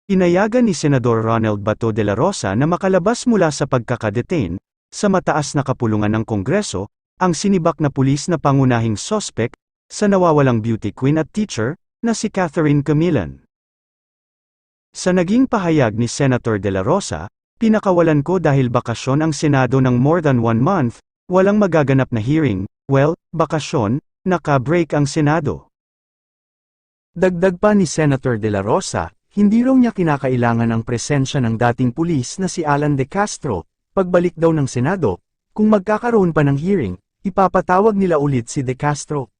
Inayagan ni Senador Ronald Bato de la Rosa na makalabas mula sa pagkakadetain sa mataas na kapulungan ng Kongreso, ang sinibak na pulis na pangunahing sospek sa nawawalang beauty queen at teacher na si Catherine Camillan. Sa naging pahayag ni Senator de la Rosa, "Pinakawalan ko dahil bakasyon ang Senado ng more than 1 month, walang magaganap na hearing, well, bakasyon, naka-break ang Senado." Dagdag pa ni Senator de la Rosa, hindi raw niya kinakailangan ang presensya ng dating pulis na si Alan De Castro. Pagbalik daw ng Senado, kung magkakaroon pa ng hearing, ipapatawag nila ulit si De Castro.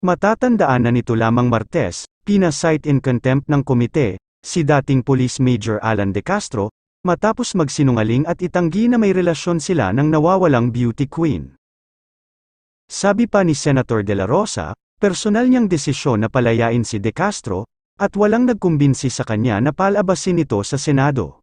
Matatandaan na nito lamang Martes, pinasight in contempt ng komite, si dating Police Major Alan De Castro, matapos magsinungaling at itanggi na may relasyon sila ng nawawalang beauty queen. Sabi pa ni Senator de la Rosa, personal niyang desisyon na palayain si De Castro, at walang nagkumbinsi sa kanya na palabasin ito sa Senado.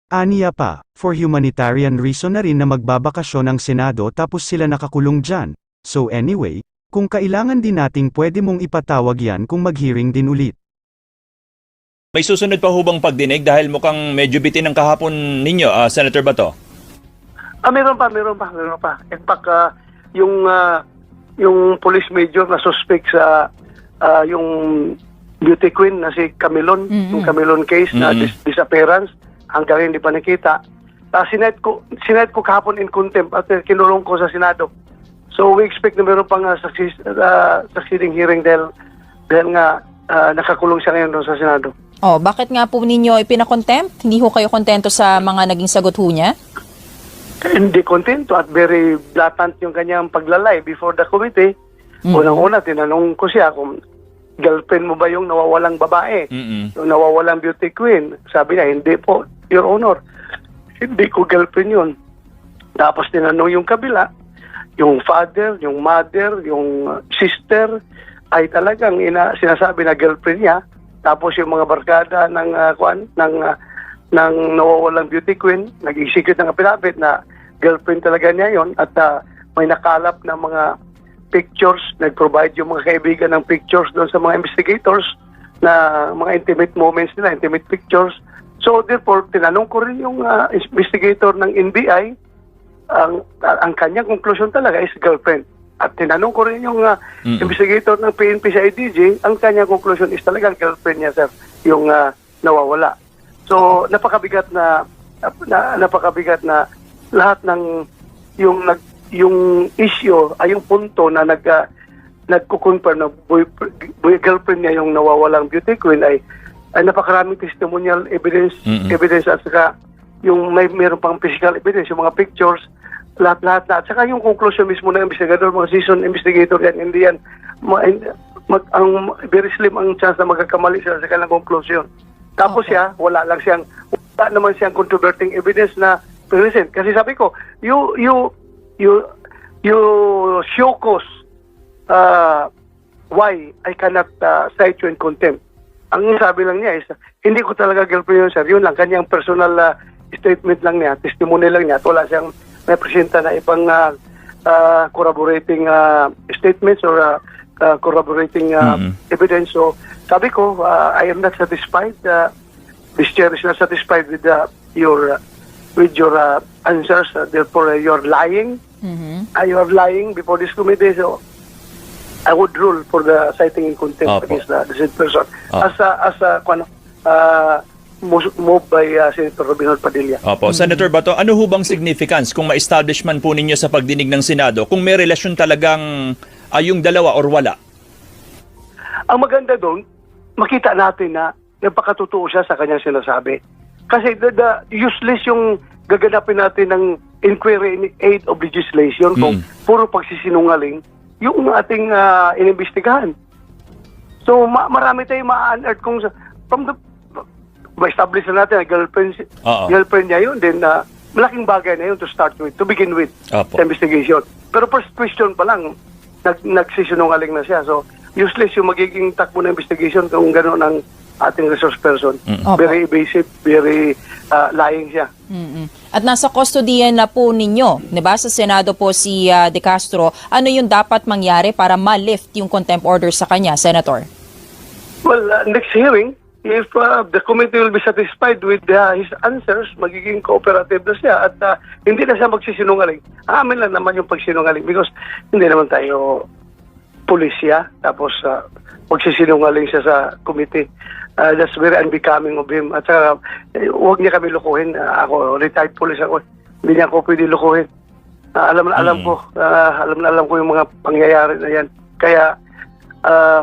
Aniya pa, for humanitarian reason na rin na magbabakasyon ang Senado tapos sila nakakulong dyan, so anyway, kung kailangan din nating pwede mong ipatawag yan kung mag-hearing din ulit. May susunod pa hubang pagdinig dahil mukhang medyo bitin ang kahapon ninyo, Senator Bato? Meron pa. In fact, yung police major na suspect sa yung beauty queen na si Camilon, yung Camilon case na disappearance, hanggang hindi pa nakita. Sinet ko kahapon in contempt at kinulong ko sa Senado. So we expect na meron pang succeeding hearing dahil nga nakakulong siya ngayon doon sa Senado. Oh, bakit nga po ninyo ipinakontempt? Hindi ho kayo kontento sa mga naging sagot ho niya? Hindi kontento at very blatant yung kanyang paglalay before the committee. Unang-una, tinanong ko siya kung girlfriend mo ba yung nawawalang babae? Yung nawawalang beauty queen? Sabi niya, hindi po, Your Honor. Hindi ko girlfriend yun. Tapos tinanong yung kabila, yung father, yung mother, yung sister, ay talagang sinasabi na girlfriend niya. Tapos yung mga barkada ng nawawalang beauty queen, nag-execute ng pinapit na girlfriend talaga niya yon at may nakalap na mga pictures, nag-provide yung mga kaibigan ng pictures doon sa mga investigators na mga intimate moments nila, intimate pictures. So therefore, tinanong ko rin yung investigator ng NBI, ang kanyang conclusion talaga is girlfriend. At tinanong ko rin yung investigator ng PNP sa IDG, ang kanyang conclusion is talagang girlfriend niya, sir, yung nawawala. So napakabigat na lahat ng yung issue ay yung punto na nagko-confirm na girlfriend niya yung nawawalang beauty queen ay napakaraming testimonial evidence at saka yung meron pang physical evidence, yung mga pictures, lahat na. At saka yung conclusion mismo ng investigador, mga seasoned investigator yan, hindi yan, very slim ang chance na magkakamali sila sa kanilang conclusion. Tapos wala naman siyang controverting evidence na present. Kasi sabi ko, you show cause why I cannot cite you in contempt. Ang sabi lang niya is, hindi ko talaga girlfriend yun, sir. Yun lang, kanyang personal statement lang niya, testimony lang niya. At wala siyang may presenta na ibang corroborating statements or corroborating evidence. So, sabi ko, I am not satisfied. This chair is not satisfied with your answers. Therefore, you're lying. You are lying before this committee. So, I would rule for the citing in contempt against the said person. Moved by Senator Robinhood Padilla. Opo. Senator Bato, ano ho bang significance kung ma-establish man po ninyo sa pagdinig ng Senado kung may relasyon talagang yung dalawa or wala? Ang maganda doon, makita natin na nagpakatotoo siya sa kanyang sinasabi. Kasi the useless yung gaganapin natin ng inquiry in aid of legislation kung puro pagsisinungaling yung ating inimbestigahan. So marami tayong ma-unearth kung from the ma-establish na natin na girlfriend niya yun, then malaking bagay na yun to start with, to begin with, sa investigation. Pero first question pa lang, nagsisinungaling na siya. So, useless yung magiging takbo ng investigation kung gano'n ang ating resource person. Very evasive, very lying siya. At nasa kustodiyan na po ninyo, di ba? Sa Senado po si De Castro. Ano yung dapat mangyari para ma-lift yung contempt order sa kanya, Senator? Well, next hearing, if the committee will be satisfied with his answers, magiging cooperative na siya at hindi na siya magsisinungaling. Amin lang naman yung pagsinungaling because hindi naman tayo pulisya tapos magsisinungaling siya sa committee. That's very unbecoming of him. At saka, huwag niya kami lukuhin. Ako, retired police ako. Hindi niya ako pwede lukuhin. Alam na alam ko. Alam na alam ko yung mga pangyayari na yan. Kaya,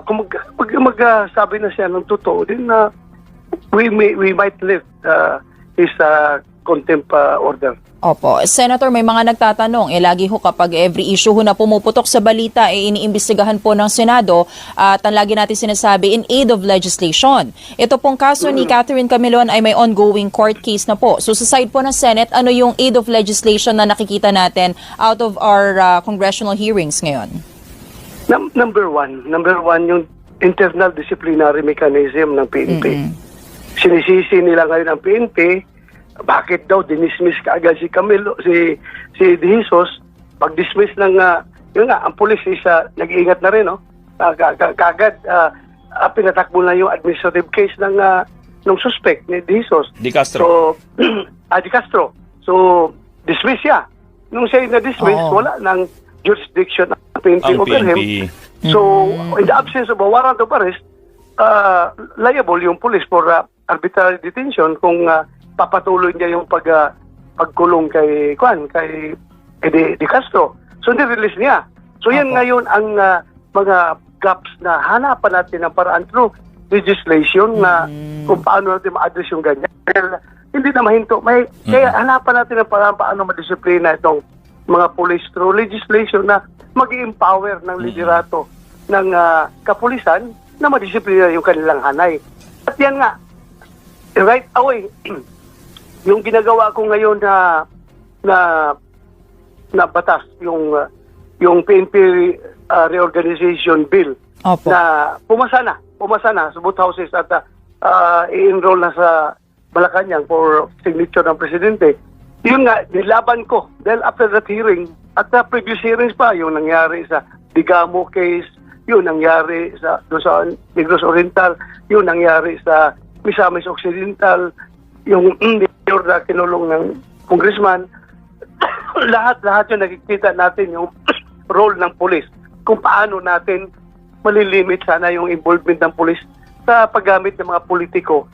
kung magsabi na siya ng totoo, din we might lift his contempt order. Opo. Senator, may mga nagtatanong, lagi ho kapag every issue ho na pumuputok sa balita, iniimbestigahan po ng Senado at ang lagi natin sinasabi, in aid of legislation. Ito pong kaso ni Catherine Camilon ay may ongoing court case na po. So sa side po ng Senate, ano yung aid of legislation na nakikita natin out of our congressional hearings ngayon? Number one, yung internal disciplinary mechanism ng PNP. Sinisisi nila ngayon ang PNP. Bakit daw dinismiss kaagad si Camilo, si De Jesus? Pag-dismiss ng, yun nga, ang police is nag-iingat na rin, no? Kaagad, pinatakbo na yung administrative case ng suspect ni De Jesus. De Castro. So, De Castro. So, dismiss siya. Nung siya na-dismiss, wala ng jurisdiction ng PNP over him. So, in the absence of a warrant of arrest, liable yung police for arbitrary detention kung papatuloy niya yung pagkulong kay De Castro. So, ni-release niya. So, yan ngayon ang mga gaps na hanapan natin ng paraan through legislation na kung paano natin ma-address yung ganyan. Hindi na mahinto. Kaya hanapan natin ng paraan paano ma-disiplina itong mga police through legislation na mag-empower ng liderato ng kapulisan na ma-disiplina yung kanilang hanay. At yan nga, right away, yung ginagawa ko ngayon na batas, yung PNP reorganization bill. Opo. Na pumasa na sa both houses at i-enroll na sa Malacanang for signature ng presidente. Yun nga, nilaban ko dahil after that hearing at previous hearings pa, yung nangyari sa Digamo case, yun nangyari sa Negros Oriental, yun nangyari sa Misamis Occidental, yung mayor na kinulong ng congressman, lahat yung nakikita natin yung role ng police. Kung paano natin malilimit sana yung involvement ng police sa paggamit ng mga politiko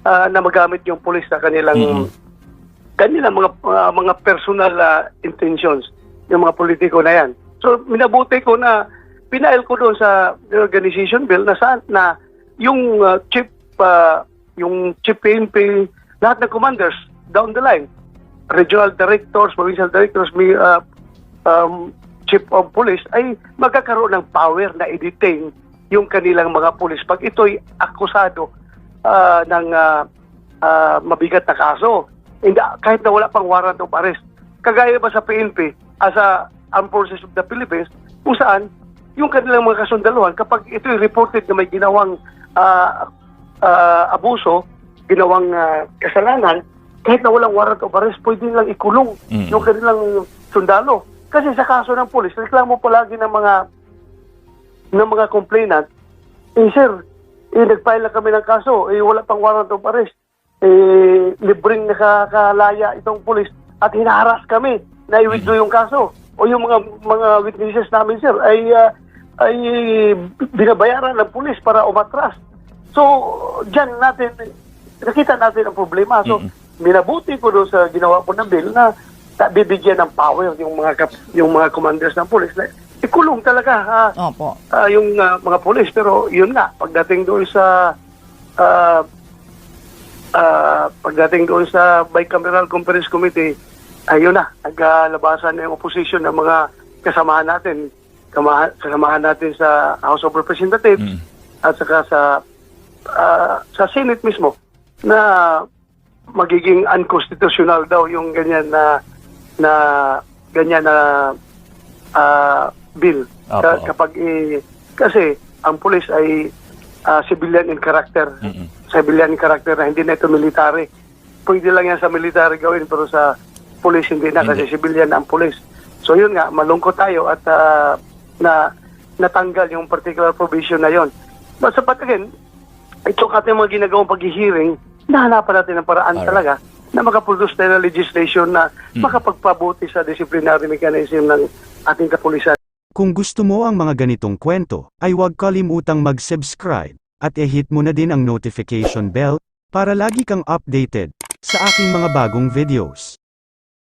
na magamit yung police sa kanilang mga personal intentions, yung mga politiko na yan. So, minabuti ko na pinail ko doon sa organization bill na yung chief PNP, lahat ng commanders down the line, regional directors, provincial directors, chief of police, ay magkakaroon ng power na i-detain yung kanilang mga police pag ito'y akusado ng mabigat na kaso. Kahit na wala pang warrant of arrest. Kagaya ba sa PNP, as a Armed Forces of the Philippines, kung saan yung kanilang mga kasundaluhan, kapag ito'y reported na may ginawang abuso, ginawang kasalanan, kahit na walang warrant of arrest, pwede lang ikulong yung kanilang sundalo. Kasi sa kaso ng polis, reklamo palagi ng mga complainant, sir, nag-file na kami ng kaso, wala pang warrant of arrest, libreng nakakalaya itong polis at hinaharas kami na i-withdraw yung kaso. O yung mga witnesses namin, sir, ay binabayaran ng polis para umatras. So, dyan nakita natin ang problema. So, minabuti ko doon sa ginawa ko ng bill na bibigyan ng power yung mga commanders ng police na ikulong talaga Opo. yung mga police. Pero yun nga, pagdating doon sa Bicameral Conference Committee, ayun na, naglalabasan na yung opposition ng mga kasamahan natin sa House of Representatives at saka sa Senate mismo na magiging unconstitutional daw yung ganyan na bill. Kapag kasi ang police ay civilian in character. Civilian in character na hindi na ito military. Pwede lang yan sa military gawin pero sa police hindi na kasi civilian ang police. So yun nga, malungkot tayo at natanggal yung particular provision na yon. But again, itong ating mga ginagawang pag-hearing, nahanapan natin ng paraan Alright. talaga na makaproduce tayo ng legislation na makapagpabuti sa disciplinary mechanism ng ating kapulisan. Kung gusto mo ang mga ganitong kwento, ay huwag kalimutang mag-subscribe, at i-hit mo na din ang notification bell, para lagi kang updated sa aking mga bagong videos.